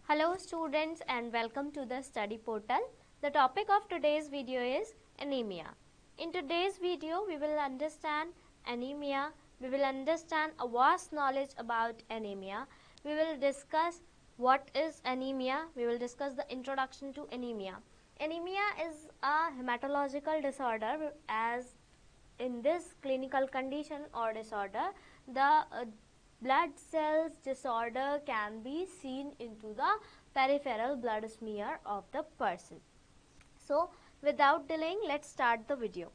Hello students and welcome to the study portal. The topic of today's video is anemia. In today's video we will understand anemia, we will understand a vast knowledge about anemia, we will discuss what is anemia, we will discuss the introduction to anemia. Anemia is a hematological disorder, as in this clinical condition or disorder the blood cells disorder can be seen into the peripheral blood smear of the person. So without delaying, let's start the video.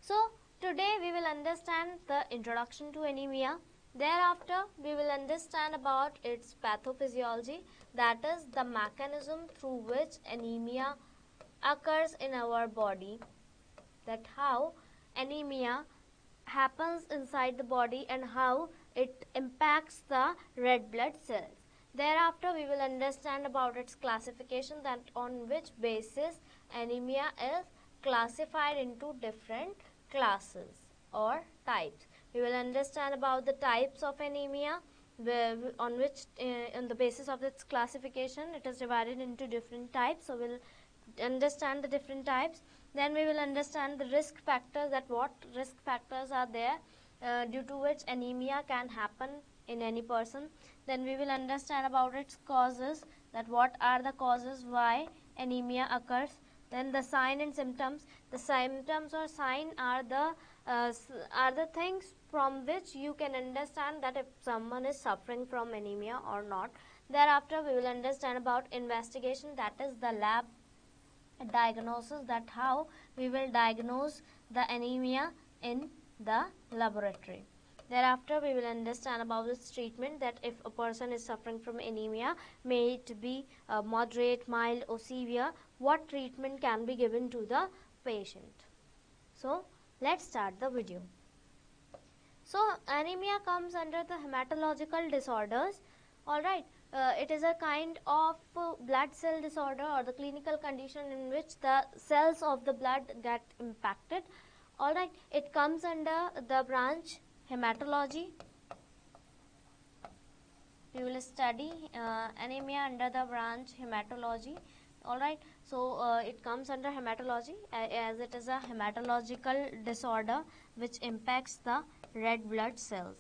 So today we will understand the introduction to anemia. Thereafter we will understand about its pathophysiology, that is the mechanism through which anemia occurs in our body, that how anemia happens inside the body and how it impacts the red blood cells. Thereafter we will understand about its classification, that on which basis anemia is classified into different classes or types. We will understand about the types of anemia, on which on the basis of its classification it is divided into different types. So we'll understand the different types. Then we will understand the risk factors, that what risk factors are there due to which anemia can happen in any person. Then we will understand about its causes, that what are the causes why anemia occurs. Then the sign and symptoms. The symptoms or sign are the things from which you can understand that if someone is suffering from anemia or not. Thereafter we will understand about investigation, that is the lab diagnosis, that how we will diagnose the anemia in the laboratory. Thereafter we will understand about this treatment, that if a person is suffering from anemia, may it be moderate, mild or severe, what treatment can be given to the patient. So let's start the video. So anemia comes under the hematological disorders. Alright, it is a kind of blood cell disorder or the clinical condition in which the cells of the blood get impacted. Alright, it comes under the branch hematology. We will study anemia under the branch hematology. Alright, so it comes under hematology as it is a hematological disorder which impacts the red blood cells.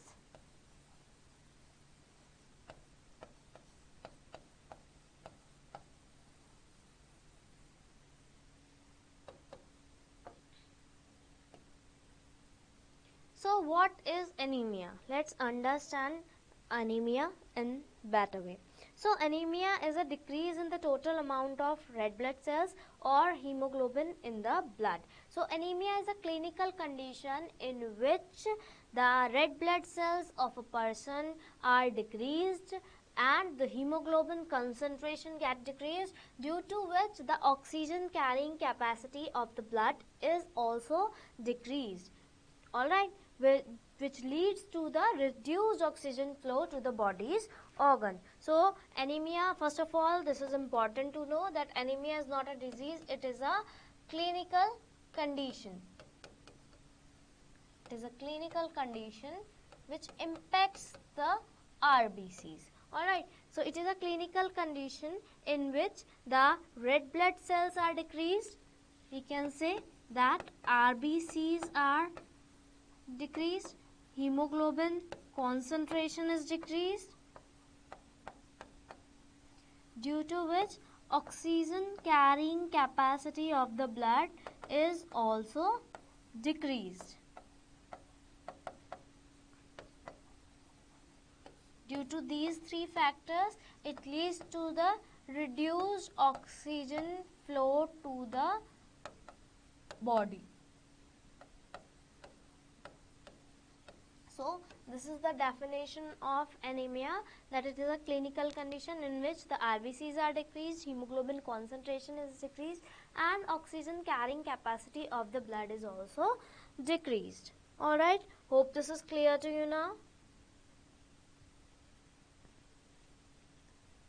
So what is anemia? Let's understand anemia in better way. So anemia is a decrease in the total amount of red blood cells or hemoglobin in the blood. So anemia is a clinical condition in which the red blood cells of a person are decreased and the hemoglobin concentration get decreased, due to which the oxygen carrying capacity of the blood is also decreased. Alright, which leads to the reduced oxygen flow to the body's organ. So anemia, first of all, this is important to know that anemia is not a disease, it is a clinical condition. It is a clinical condition which impacts the RBCs. Alright, so it is a clinical condition in which the red blood cells are decreased. We can say that RBCs are decreased, hemoglobin concentration is decreased, due to which oxygen carrying capacity of the blood is also decreased. Due to these three factors, it leads to the reduced oxygen flow to the body. So this is the definition of anemia, that it is a clinical condition in which the RBCs are decreased, hemoglobin concentration is decreased and oxygen carrying capacity of the blood is also decreased. Alright, hope this is clear to you now.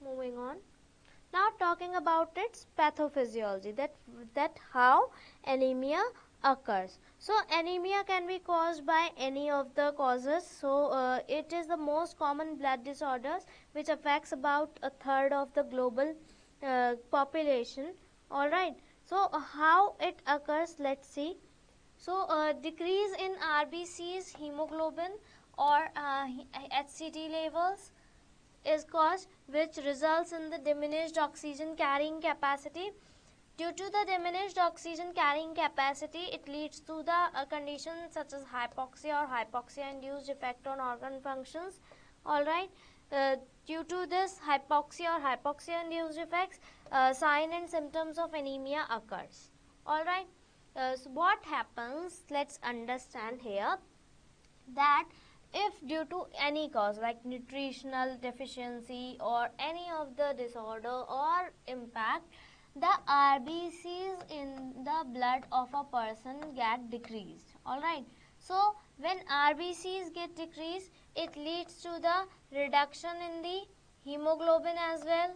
Moving on. Now talking about its pathophysiology, that how anemia occurs. So anemia can be caused by any of the causes. So it is the most common blood disorders which affects about a third of the global population. All right. So how it occurs, let's see. So decrease in RBCs, hemoglobin or HCT levels is caused, which results in the diminished oxygen carrying capacity. Due to the diminished oxygen carrying capacity, it leads to the conditions such as hypoxia or hypoxia-induced effect on organ functions. Alright, due to this hypoxia or hypoxia-induced effects, sign and symptoms of anemia occurs. Alright, so what happens, let's understand here that if due to any cause like nutritional deficiency or any of the disorder or impact, the RBCs in the blood of a person get decreased. Alright, so when RBCs get decreased, it leads to the reduction in the hemoglobin as well,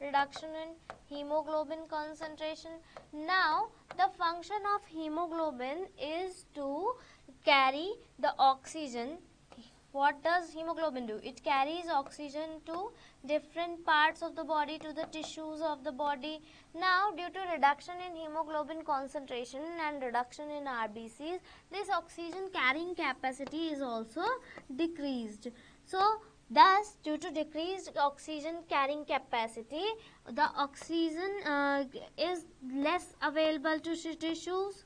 reduction in hemoglobin concentration. Now the function of hemoglobin is to carry the oxygen. What does hemoglobin do? It carries oxygen to different parts of the body, to the tissues of the body. Now due to reduction in hemoglobin concentration and reduction in RBCs, this oxygen carrying capacity is also decreased. So thus, due to decreased oxygen carrying capacity, the oxygen is less available to tissues.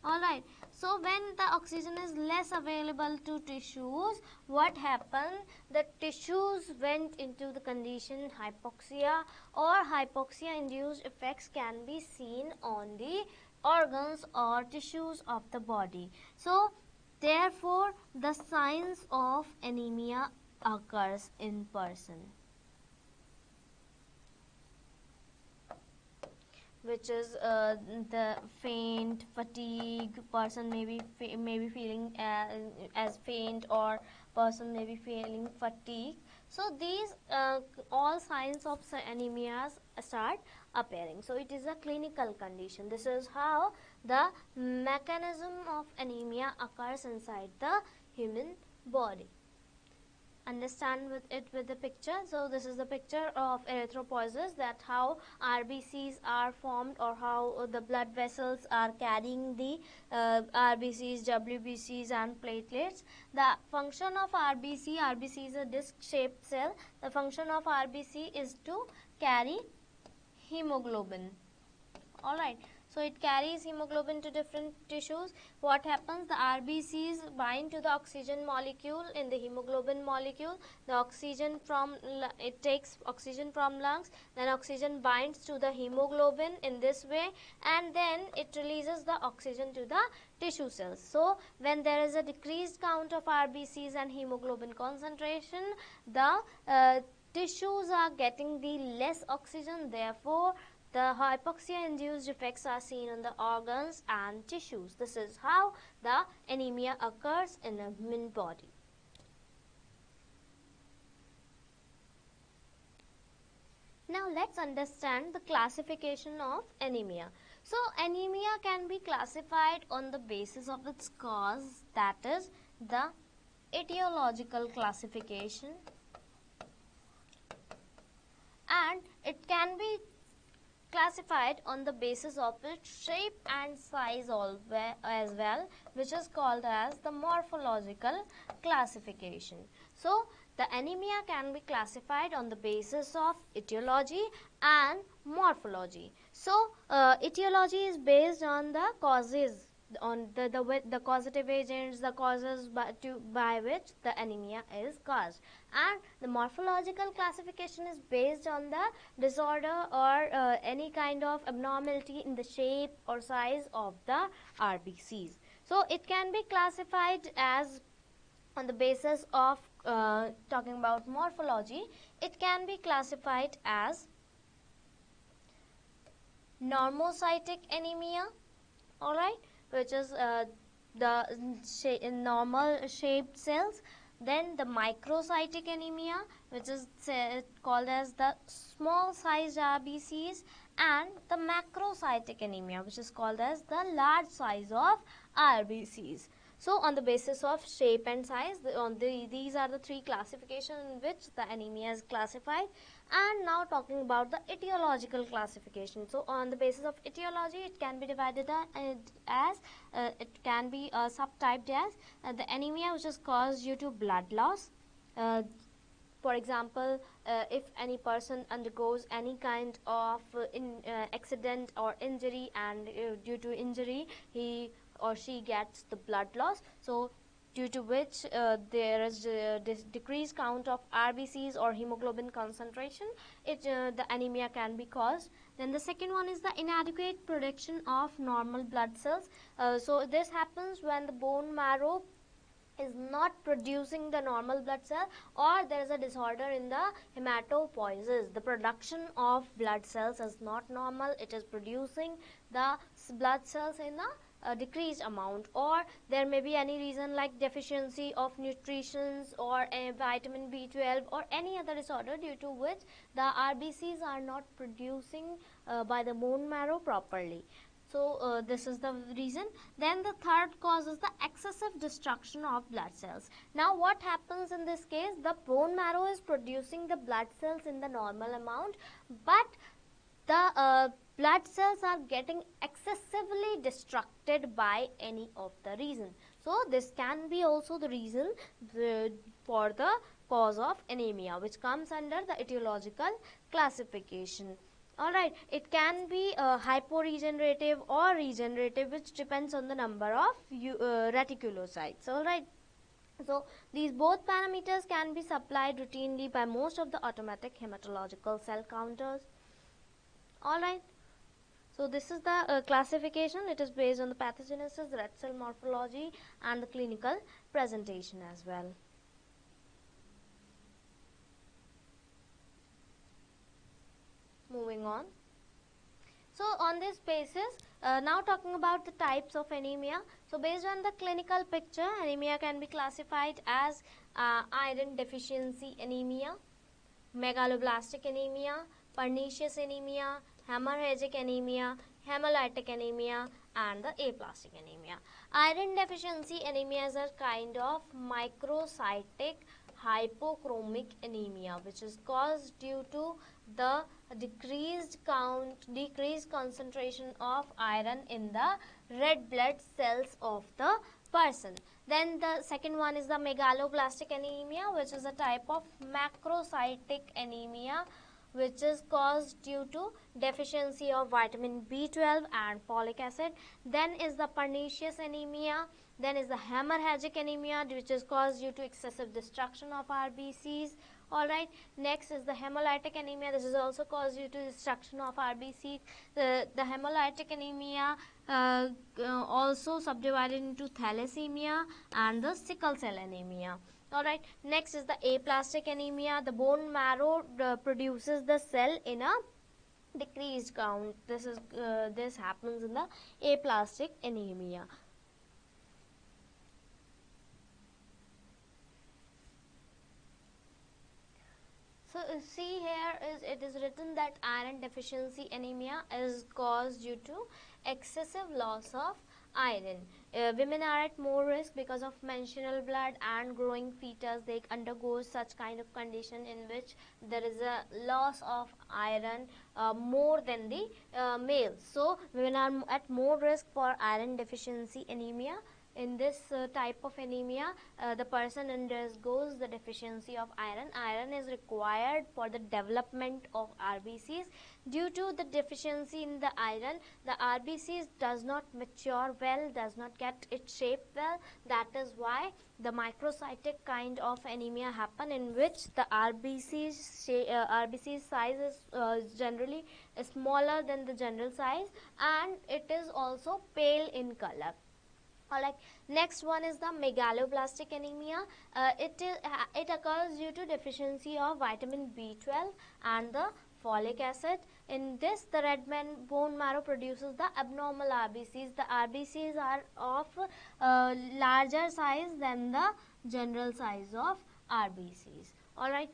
Alright, so when the oxygen is less available to tissues, what happened? The tissues went into the condition hypoxia, or hypoxia induced effects can be seen on the organs or tissues of the body. So therefore, the signs of anemia occurs in person, which is the faint, fatigue. Person may be feeling as faint, or person may be feeling fatigue. So these all signs of anemias start appearing. So it is a clinical condition. This is how the mechanism of anemia occurs inside the human body. Understand with the picture. So this is the picture of erythropoiesis, that how RBCs are formed, or how the blood vessels are carrying the RBCs, WBCs and platelets. The function of RBC is a disc shaped cell. The function of RBC is to carry hemoglobin. Alright, so it carries hemoglobin to different tissues. What happens? The RBCs bind to the oxygen molecule in the hemoglobin molecule. The oxygen it takes oxygen from lungs, then oxygen binds to the hemoglobin in this way, and then it releases the oxygen to the tissue cells. So when there is a decreased count of RBCs and hemoglobin concentration, the tissues are getting the less oxygen. Therefore the hypoxia-induced effects are seen on the organs and tissues. This is how the anemia occurs in a human body. Now let's understand the classification of anemia. So anemia can be classified on the basis of its cause, that is the etiological classification, and it can be classified on the basis of its shape and size as well, which is called as the morphological classification. So the anemia can be classified on the basis of etiology and morphology. So etiology is based on the causes, on the causative agents, the causes by which the anemia is caused, and the morphological classification is based on the disorder or any kind of abnormality in the shape or size of the RBCs. So it can be classified as, on the basis of talking about morphology, it can be classified as normocytic anemia, alright, which is the normal shaped cells. Then the microcytic anemia, which is called as the small sized RBCs, and the macrocytic anemia, which is called as the large size of RBCs. So on the basis of shape and size, these are the three classifications in which the anemia is classified. And now talking about the etiological classification. So on the basis of etiology, it can be divided as it can be subtyped as the anemia which is caused due to blood loss. For example, if any person undergoes any kind of accident or injury, and due to injury he or she gets the blood loss, so due to which there is decreased count of RBCs or hemoglobin concentration, the anemia can be caused. Then the second one is the inadequate production of normal blood cells. So this happens when the bone marrow is not producing the normal blood cell, or there is a disorder in the hematopoiesis. The production of blood cells is not normal, it is producing the blood cells in a decreased amount, or there may be any reason like deficiency of nutrition or a vitamin B12 or any other disorder due to which the RBCs are not producing by the bone marrow properly. So this is the reason. Then the third cause is the excessive destruction of blood cells. Now what happens in this case? The bone marrow is producing the blood cells in the normal amount, but the blood cells are getting excessively destructed by any of the reason. So this can be also the reason for the cause of anemia, which comes under the etiological classification. Alright, it can be hyporegenerative or regenerative, which depends on the number of reticulocytes. Alright, so these both parameters can be supplied routinely by most of the automatic hematological cell counters. Alright, so this is the classification. It is based on the pathogenesis, red cell morphology, and the clinical presentation as well. Moving on. So on this basis, now talking about the types of anemia. So based on the clinical picture, anemia can be classified as iron deficiency anemia, megaloblastic anemia, pernicious anemia, hemorrhagic anemia, hemolytic anemia, and the aplastic anemia. Iron deficiency anemia is a kind of microcytic hypochromic anemia, which is caused due to the decreased concentration of iron in the red blood cells of the person. Then the second one is the megaloblastic anemia, which is a type of macrocytic anemia, which is caused due to deficiency of vitamin B12 and folic acid. Then is the pernicious anemia. Then is the hemorrhagic anemia, which is caused due to excessive destruction of RBCs. Alright, next is the hemolytic anemia. This is also caused due to destruction of RBC. The hemolytic anemia also subdivided into thalassemia and the sickle cell anemia. Alright, next is the aplastic anemia. The bone marrow produces the cell in a decreased count. This happens in the aplastic anemia. So see here it is written that iron deficiency anemia is caused due to excessive loss of iron. Women are at more risk because of menstrual blood and growing fetus. They undergo such kind of condition in which there is a loss of iron more than the males. So women are at more risk for iron deficiency anemia. In this type of anemia, the person undergoes the deficiency of iron. Iron is required for the development of RBCs. Due to the deficiency in the iron, the RBCs does not mature well, does not get its shape well. That is why the microcytic kind of anemia happen, in which the RBC size is generally smaller than the general size, and it is also pale in color. Alright, next one is the megaloblastic anemia. It occurs due to deficiency of vitamin B12 and the folic acid. In this, the red bone marrow produces the abnormal RBCs. The RBCs are of larger size than the general size of RBCs. Alright,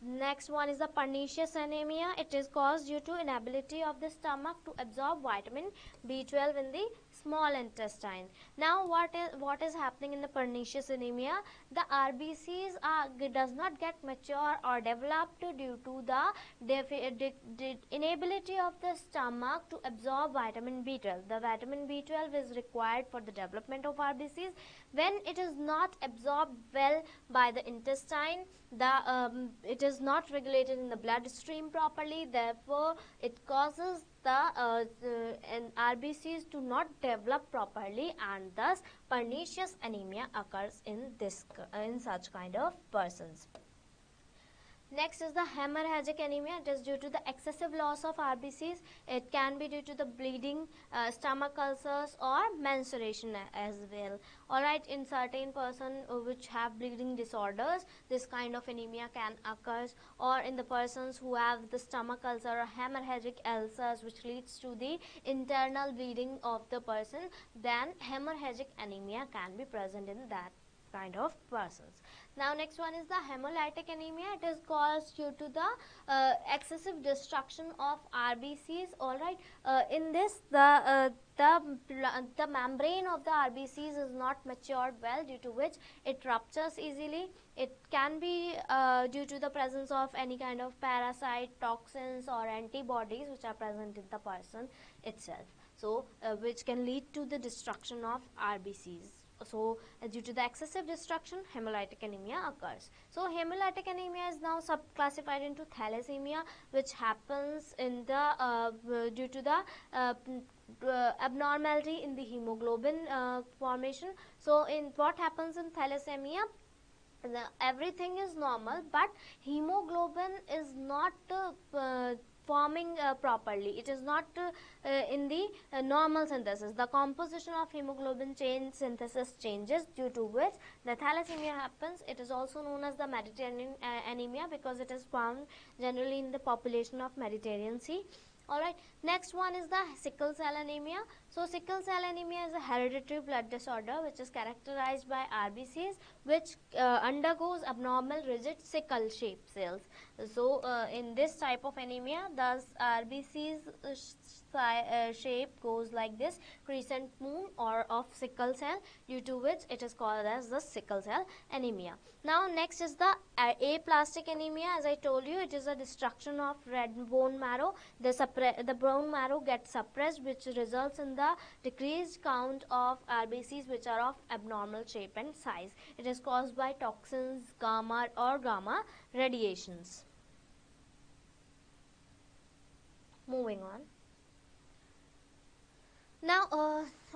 next one is the pernicious anemia. It is caused due to inability of the stomach to absorb vitamin B12 in the small intestine. Now what is happening in the pernicious anemia? The RBCs does not get mature or developed due to the inability of the stomach to absorb vitamin B12. The vitamin B12 is required for the development of RBCs. When it is not absorbed well by the intestine, it is not regulated in the bloodstream properly. Therefore, it causes the RBCs to not develop properly, and thus pernicious anemia occurs in such kind of persons. Next is the hemorrhagic anemia. It is due to the excessive loss of RBCs. It can be due to the bleeding, stomach ulcers, or menstruation as well. Alright, in certain person which have bleeding disorders, this kind of anemia can occur, or in the persons who have the stomach ulcer or hemorrhagic ulcers which leads to the internal bleeding of the person, then hemorrhagic anemia can be present in that kind of persons. Now next one is the hemolytic anemia. It is caused due to the excessive destruction of RBCs. Alright, in this the membrane of the RBCs is not matured well, due to which it ruptures easily. It can be due to the presence of any kind of parasite, toxins, or antibodies which are present in the person itself. So which can lead to the destruction of RBCs. So due to the excessive destruction, hemolytic anemia occurs. So hemolytic anemia is now subclassified into thalassemia, which happens in the due to the abnormality in the hemoglobin formation. So in what happens in thalassemia, everything is normal, but hemoglobin is not forming properly. It is not in the normal synthesis. The composition of hemoglobin synthesis changes, due to which the thalassemia happens. It is also known as the Mediterranean anemia, because it is found generally in the population of Mediterranean Sea. Alright, next one is the sickle cell anemia. So sickle cell anemia is a hereditary blood disorder which is characterized by RBCs which undergoes abnormal rigid sickle shaped cells. So in this type of anemia, the RBCs shape goes like this, crescent moon or of sickle cell, due to which it is called as the sickle cell anemia. Now next is the aplastic anemia. As I told you, it is a destruction of red bone marrow. The bone marrow gets suppressed, which results in the decreased count of RBCs which are of abnormal shape and size. It is caused by toxins, gamma radiations. Moving on. Now,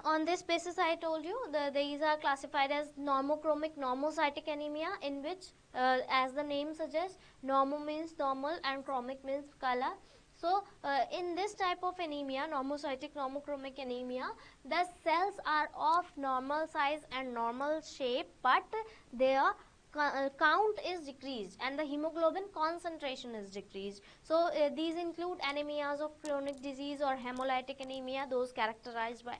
on this basis, I told you these are classified as normochromic normocytic anemia, in which, as the name suggests, normo means normal and chromic means color. So, in this type of anemia, normocytic normochromic anemia, the cells are of normal size and normal shape, but their count is decreased and the hemoglobin concentration is decreased. So these include anemias of chronic disease or hemolytic anemia, those characterized by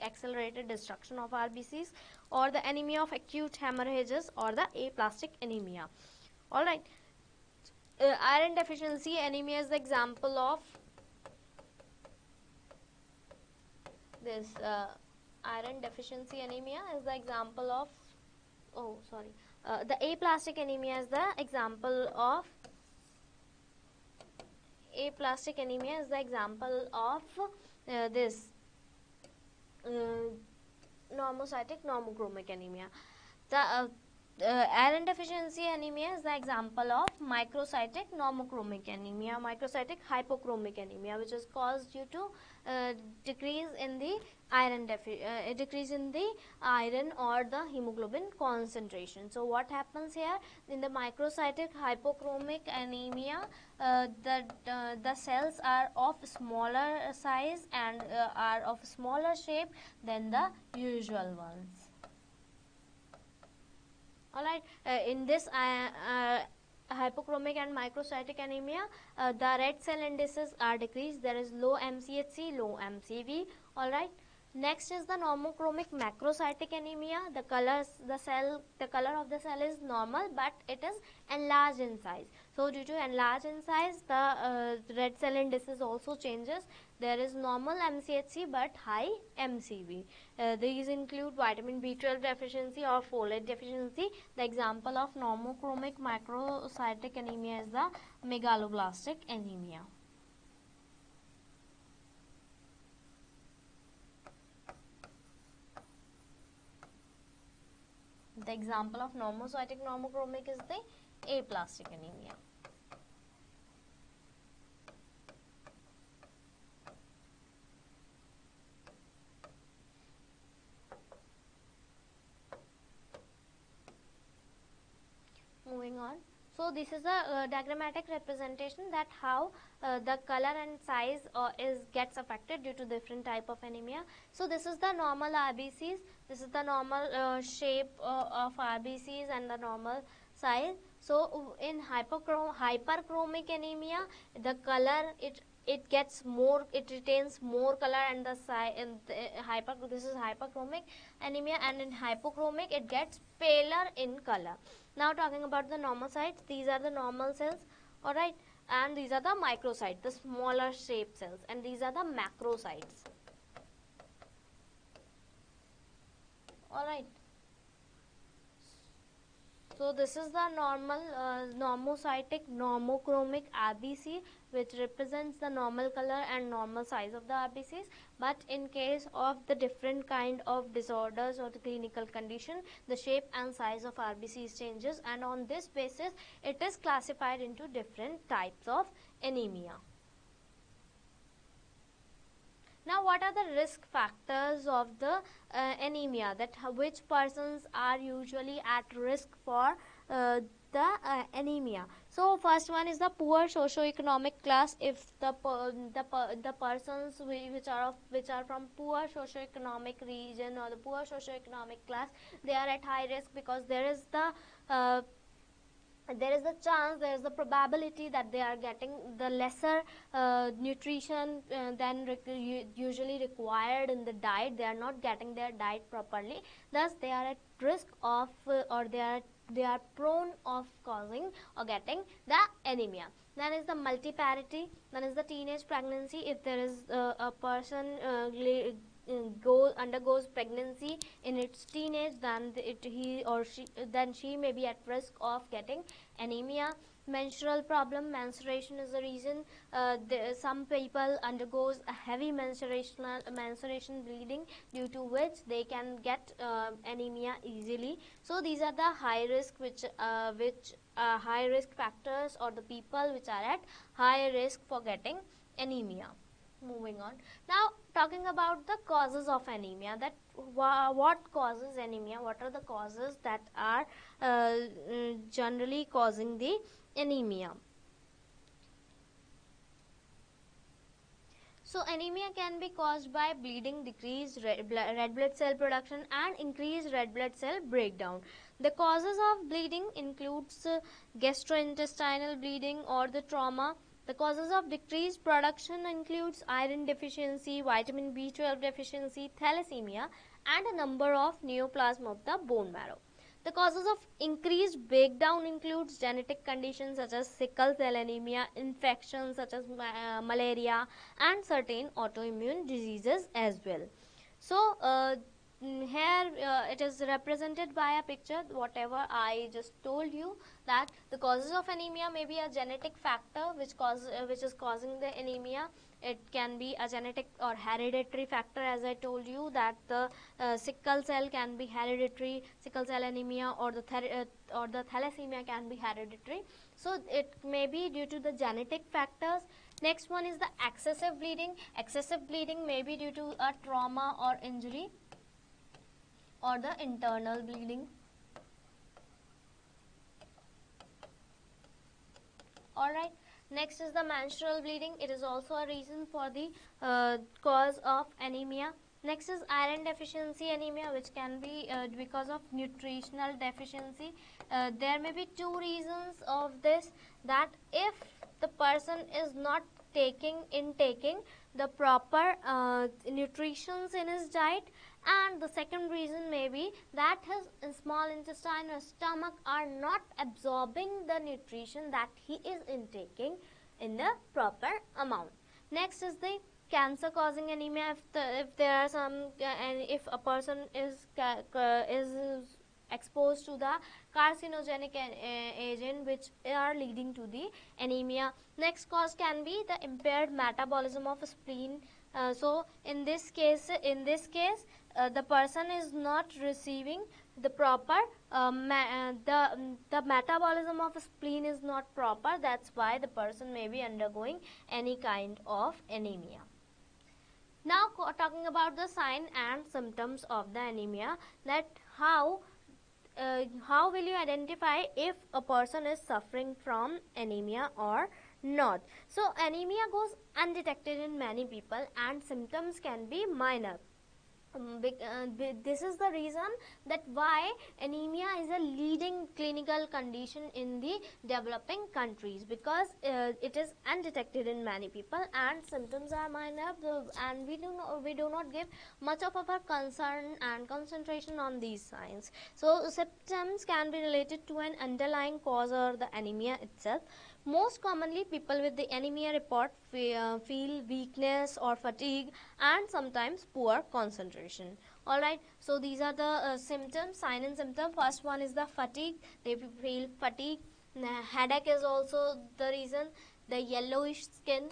accelerated destruction of RBCs, or the anemia of acute hemorrhages, or the aplastic anemia. Alright, iron deficiency anemia is the example of this. Iron deficiency anemia is the example of the aplastic anemia is the example of this normocytic normochromic anemia. Iron deficiency anemia is the example of microcytic normochromic anemia, microcytic hypochromic anemia, which is caused due to decrease in the decrease in the iron or the hemoglobin concentration. So what happens here in the microcytic hypochromic anemia? The cells are of smaller size and are of smaller shape than the usual ones. Alright, in this hypochromic and microcytic anemia, the red cell indices are decreased. There is low MCHC, low MCV. Alright. Next is the normochromic macrocytic anemia. The color of the cell is normal, but it is enlarged in size. So due to enlarged in size, the red cell indices also changes. There is normal MCHC but high MCV. These include vitamin B12 deficiency or folate deficiency. The example of normochromic macrocytic anemia is the megaloblastic anemia. The example of normocytic normochromic is the aplastic anemia. Moving on. So this is a diagrammatic representation that how the color and size gets affected due to different type of anemia. So this is the normal RBCs. This is the normal shape of RBCs and the normal size. So in hyperchromic anemia, the color it gets more, it retains more color, and the size this is hyperchromic anemia, and in hypochromic it gets paler in color. Now talking about the normocytes, these are the normal cells, alright, and these are the microcytes, the smaller shaped cells, and these are the macrocytes. Alright. So this is the normal normocytic normochromic RBC, which represents the normal color and normal size of the RBCs. But in case of the different kind of disorders or the clinical condition, the shape and size of RBCs changes, and on this basis it is classified into different types of anemia. Now, what are the risk factors of the anemia, that which persons are usually at risk for the anemia? So first one is the poor socio-economic class. If the persons which are from poor socio-economic region or the poor socio-economic class, they are at high risk, because there is the chance, there is the probability that they are getting the lesser nutrition than usually required in the diet. They are not getting their diet properly, thus they are at risk of or they are prone of causing or getting the anemia. Then is the multiparity, then is the teenage pregnancy. If there is a person undergoes pregnancy in its teenage, then she may be at risk of getting anemia. Menstrual problem, menstruation is the reason. Some people undergoes a heavy menstruation bleeding, due to which they can get anemia easily. So these are the high risk high risk factors, or the people which are at high risk for getting anemia. Moving on. Now talking about the causes of anemia, that what causes anemia, what are the causes that are generally causing the anemia. So anemia can be caused by bleeding, decreased red blood cell production, and increased red blood cell breakdown. The causes of bleeding includes gastrointestinal bleeding or the trauma. The causes of decreased production includes iron deficiency, vitamin B12 deficiency, thalassemia, and a number of neoplasm of the bone marrow. The causes of increased breakdown includes genetic conditions such as sickle cell anemia, infections such as malaria, and certain autoimmune diseases as well. So here it is represented by a picture, whatever I just told you, that the causes of anemia may be a genetic factor which is causing the anemia. It can be a genetic or hereditary factor, as I told you that the sickle cell can be hereditary, sickle cell anemia, or the thalassemia can be hereditary. So it may be due to the genetic factors. Next one is the excessive bleeding. Excessive bleeding may be due to a trauma or injury, or the internal bleeding. Alright, next is the menstrual bleeding. It is also a reason for the cause of anemia. Next is iron deficiency anemia, which can be because of nutritional deficiency. There may be two reasons of this, that if the person is not taking the proper nutritions in his diet, and the second reason may be that his small intestine or stomach are not absorbing the nutrition that he is intaking in the proper amount. Next is the cancer causing anemia. If there are some and if a person is exposed to the carcinogenic agent which are leading to the anemia. Next cause can be the impaired metabolism of spleen. So in this case the person is not receiving the proper the metabolism of spleen is not proper. That's why the person may be undergoing any kind of anemia. Now talking about the sign and symptoms of the anemia, that how will you identify if a person is suffering from anemia or not. So anemia goes undetected in many people and symptoms can be minor. This is the reason that why anemia is a leading clinical condition in the developing countries, because it is undetected in many people and symptoms are minor, and we do not give much of our concern and concentration on these signs. So symptoms can be related to an underlying cause or the anemia itself. Most commonly, people with the anemia report feel weakness or fatigue and sometimes poor concentration. Alright, so these are the symptoms, sign and symptom. First one is the fatigue. They feel fatigue. Headache is also the reason. The yellowish skin.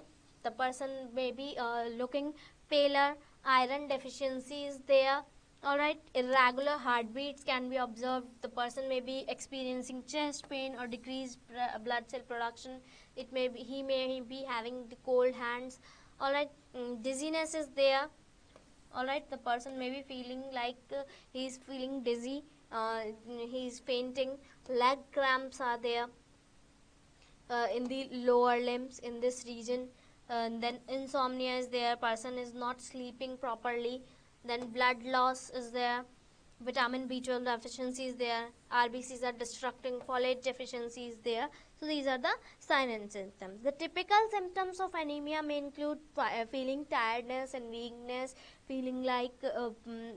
The person may be looking paler. Iron deficiency is there. Alright, irregular heartbeats can be observed. The person may be experiencing chest pain or decreased blood cell production. He may be having the cold hands. Alright, dizziness is there. Alright, the person may be feeling like he is feeling dizzy. He is fainting. Leg cramps are there in the lower limbs in this region. Then insomnia is there. Person is not sleeping properly. Then blood loss is there, vitamin B12 deficiency is there, RBCs are destructing, folate deficiency is there. So these are the sign and symptoms. The typical symptoms of anemia may include feeling tiredness and weakness, feeling like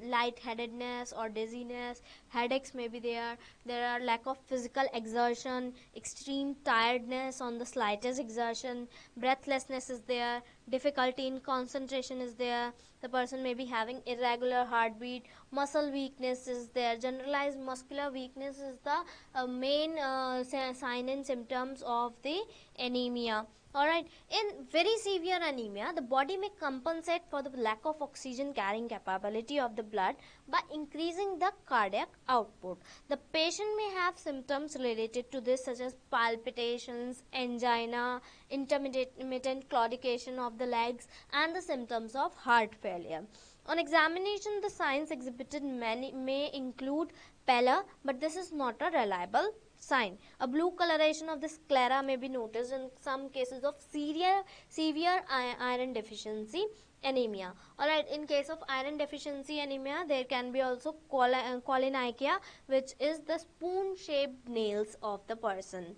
lightheadedness or dizziness, headaches may be there. There are lack of physical exertion, extreme tiredness on the slightest exertion, breathlessness is there, difficulty in concentration is there. The person may be having irregular heartbeat, muscle weakness is there. Generalized muscular weakness is the main sign and symptoms of the anemia. Alright, in very severe anemia, the body may compensate for the lack of oxygen carrying capability of the blood by increasing the cardiac output. The patient may have symptoms related to this, such as palpitations, angina, intermittent claudication of the legs, and the symptoms of heart failure. On examination, the signs exhibited may include pallor, but this is not a reliable sign. A blue coloration of the sclera may be noticed in some cases of severe iron deficiency anemia. Alright, in case of iron deficiency anemia, there can be also cholinergia, which is the spoon-shaped nails of the person.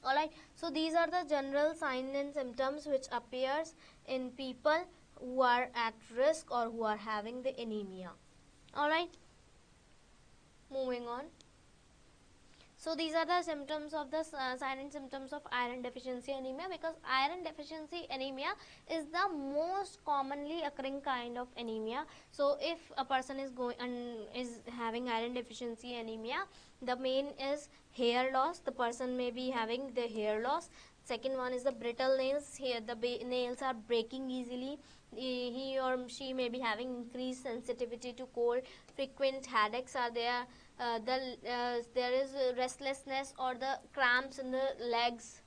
Alright, so these are the general signs and symptoms which appears in people who are at risk or who are having the anemia. Alright, moving on. So these are the symptoms of the silent symptoms of iron deficiency anemia, because iron deficiency anemia is the most commonly occurring kind of anemia. So if a person is having iron deficiency anemia, the main is hair loss. The person may be having the hair loss. Second one is the brittle nails. Here the nails are breaking easily. He or she may be having increased sensitivity to cold. Frequent headaches are there. There is restlessness or the cramps in the legs.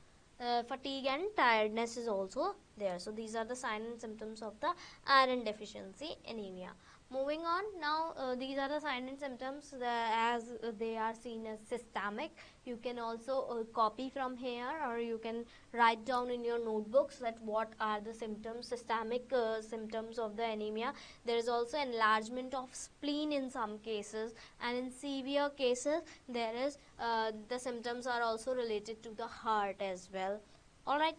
Fatigue and tiredness is also there. So these are the signs and symptoms of the iron deficiency anemia. Moving on, now these are the signs and symptoms as they are seen as systemic. You can also copy from here, or you can write down in your notebooks that what are the symptoms, systemic symptoms of the anemia. There is also enlargement of spleen in some cases, and in severe cases there is the symptoms are also related to the heart as well. Alright,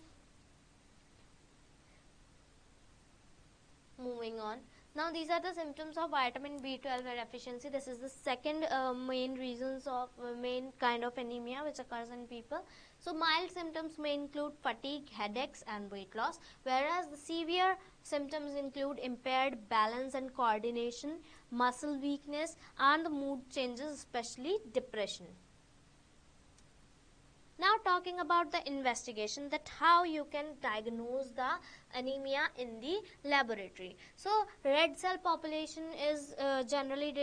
moving on. Now these are the symptoms of vitamin B12 deficiency. This is the second main reasons of main kind of anemia which occurs in people. So mild symptoms may include fatigue, headaches and weight loss, whereas the severe symptoms include impaired balance and coordination, muscle weakness and the mood changes, especially depression. Now talking about the investigation, that how you can diagnose the anemia in the laboratory. So red cell population is generally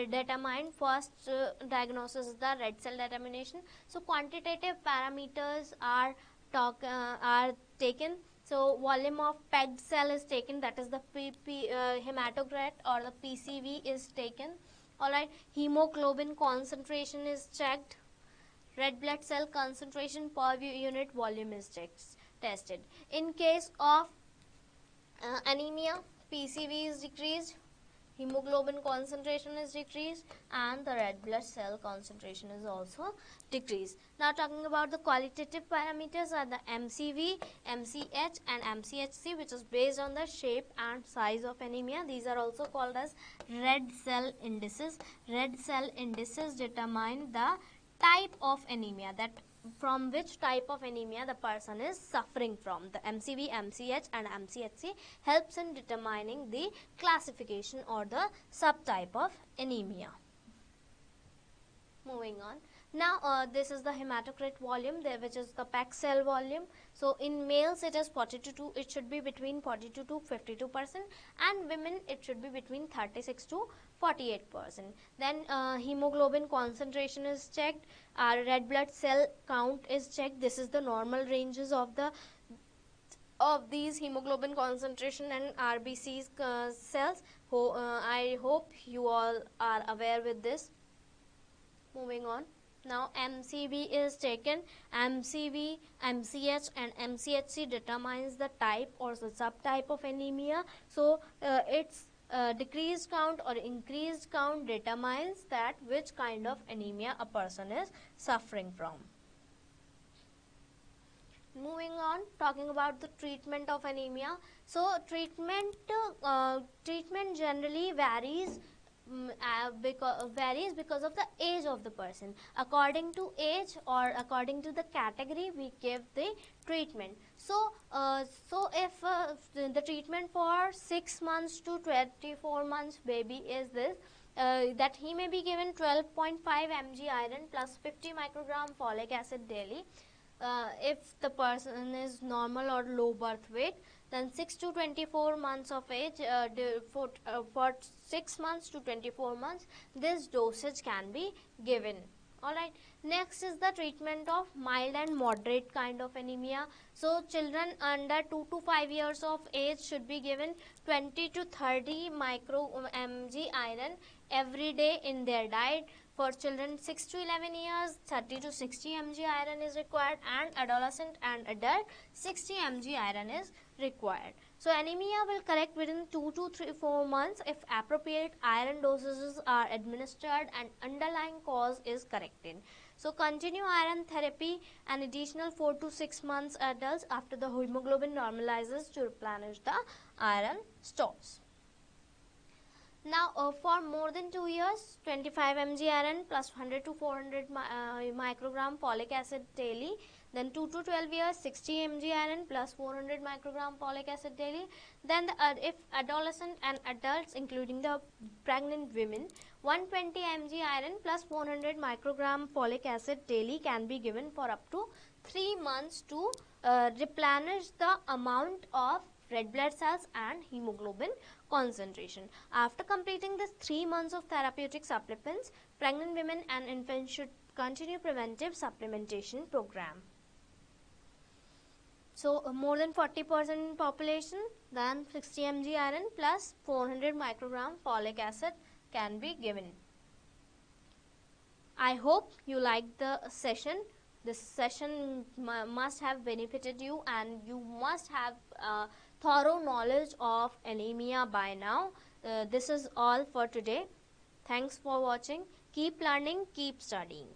determined. First diagnosis is the red cell determination. So quantitative parameters are taken. So volume of pegged cell is taken, that is the hematocrit or the PCV is taken. Alright, hemoglobin concentration is checked. Red blood cell concentration per unit volume is tested. In case of anemia, PCV is decreased, hemoglobin concentration is decreased, and the red blood cell concentration is also decreased. Now talking about the qualitative parameters are the MCV, MCH and MCHC, which is based on the shape and size of anemia. These are also called as red cell indices. Red cell indices determine the type of anemia, that from which type of anemia the person is suffering from. The MCV, MCH and MCHC helps in determining the classification or the subtype of anemia. Moving on. Now this is the hematocrit volume there, which is the packed cell volume. So in males it is 42, it should be between 42 to 52%, and women it should be between 36 to 48%. Then hemoglobin concentration is checked, our red blood cell count is checked. This is the normal ranges of these hemoglobin concentration and RBCs cells. I hope you all are aware with this. Moving on. Now MCV is taken. MCV, MCH and MCHC determines the type or the subtype of anemia. So its decreased count or increased count determines that which kind of anemia a person is suffering from. Moving on, talking about the treatment of anemia. So treatment generally varies because of the age of the person. According to age or according to the category, we give the treatment. So if the treatment for 6 months to 24 months baby is this, that he may be given 12.5 mg iron plus 50 microgram folic acid daily. If the person is normal or low birth weight, then 6 to 24 months of age, for 6 months to 24 months, this dosage can be given. Alright, next is the treatment of mild and moderate kind of anemia. So children under 2 to 5 years of age should be given 20 to 30 mg iron every day in their diet. For children 6 to 11 years, 30 to 60 mg iron is required, and adolescent and adult 60 mg iron is required. So anemia will correct within 2 to 4 months if appropriate iron dosages are administered and underlying cause is corrected. So continue iron therapy an additional 4 to 6 months adults after the hemoglobin normalizes to replenish the iron stores. Now, for more than 2 years, 25 mg iron plus 100 to 400 microgram folic acid daily. Then 2 to 12 years, 60 mg iron plus 400 microgram folic acid daily. Then if adolescent and adults, including the pregnant women, 120 mg iron plus 400 microgram folic acid daily can be given for up to 3 months to replenish the amount of red blood cells and hemoglobin concentration. After completing this 3 months of therapeutic supplements, pregnant women and infants should continue preventive supplementation program. So, more than 40% population, then 60 mg iron plus 400 microgram folic acid can be given. I hope you liked the session. This session must have benefited you, and you must have thorough knowledge of anemia by now. This is all for today. Thanks for watching. Keep learning, keep studying.